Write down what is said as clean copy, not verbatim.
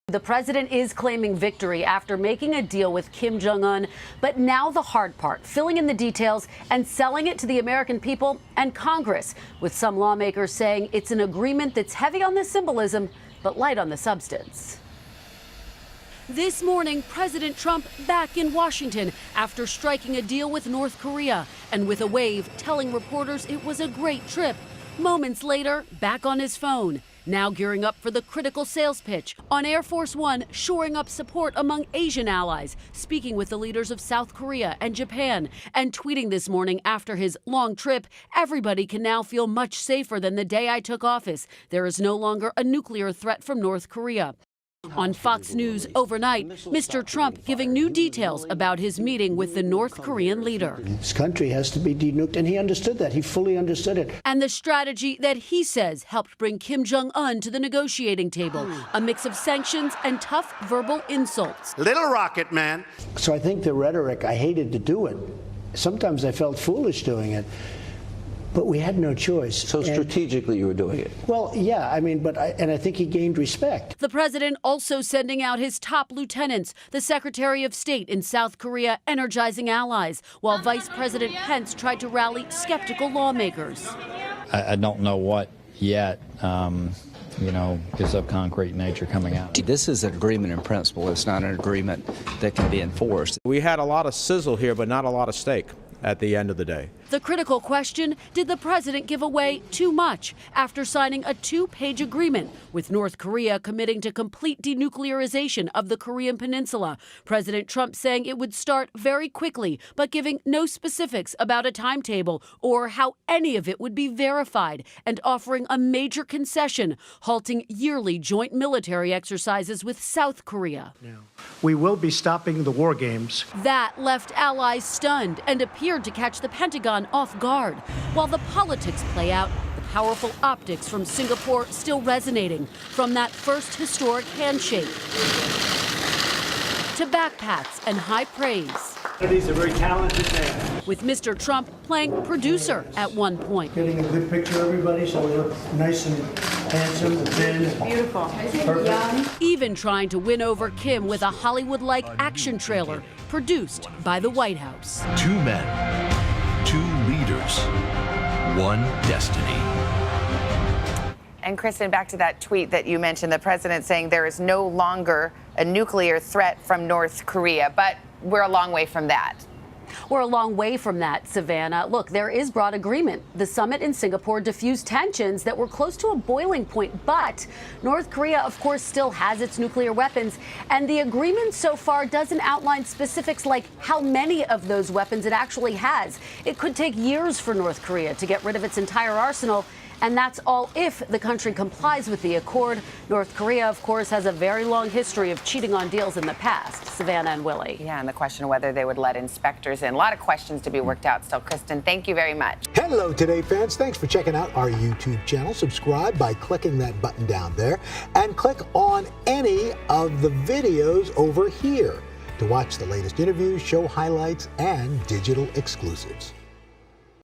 The president is claiming victory after making a deal with Kim Jong-un. But now the hard part, filling in the details and selling it to the American people and Congress, with some lawmakers saying it's an agreement that's heavy on the symbolism, but light on the substance. This morning, President Trump back in Washington after striking a deal with North Korea and with a wave telling reporters it was a great trip. Moments later, back on his phone, now gearing up for the critical sales pitch on Air Force One, shoring up support among Asian allies, speaking with the leaders of South Korea and Japan, and tweeting this morning after his long trip, everybody can now feel much safer than the day I took office. There is no longer a nuclear threat from North Korea. On Fox News overnight, Mr. Trump giving new details about his meeting with the North Korean leader. This country has to be denuked, and he understood that. He fully understood it. And the strategy that he says helped bring Kim Jong-un to the negotiating table, a mix of sanctions and tough verbal insults. Little rocket man. So I think the rhetoric, I hated to do it. Sometimes I felt foolish doing it. But we had no choice. So strategically you were doing it? Well, yeah, I mean, I think he gained respect. The president also sending out his top lieutenants, the Secretary of State in South Korea energizing allies, while Vice President Pence tried to rally skeptical lawmakers. I don't know what yet, is of concrete nature coming out. This is an agreement in principle. It's not an agreement that can be enforced. We had a lot of sizzle here, but not a lot of steak at the end of the day. The critical question, did the president give away too much after signing a 2-page agreement with North Korea committing to complete denuclearization of the Korean Peninsula? President Trump saying it would start very quickly, but giving no specifics about a timetable or how any of it would be verified, and offering a major concession, halting yearly joint military exercises with South Korea. We will be stopping the war games. That left allies stunned and appeared to catch the Pentagon off guard. While the politics play out, the powerful optics from Singapore still resonating from that first historic handshake to backpats and high praise. He's a very talented man. With Mr. Trump playing producer at one point. Getting a good picture of everybody so we look nice and handsome and thin. Beautiful. Perfect. Even trying to win over Kim with a Hollywood-like action trailer produced by the White House. 2 men, 2 leaders, 1 destiny. And Kristen, back to that tweet that you mentioned, the president saying there is no longer a nuclear threat from North Korea, but we're a long way from that. We're a long way from that, Savannah. Look, there is broad agreement. The summit in Singapore diffused tensions that were close to a boiling point, but North Korea, of course, still has its nuclear weapons. And the agreement so far doesn't outline specifics like how many of those weapons it actually has. It could take years for North Korea to get rid of its entire arsenal. And that's all if the country complies with the accord. North Korea, of course, has a very long history of cheating on deals in the past. Savannah and Willie. Yeah, and the question of whether they would let inspectors in. A lot of questions to be worked out still. Kristen, thank you very much. Hello, Today fans. Thanks for checking out our YouTube channel. Subscribe by clicking that button down there and click on any of the videos over here to watch the latest interviews, show highlights, and digital exclusives.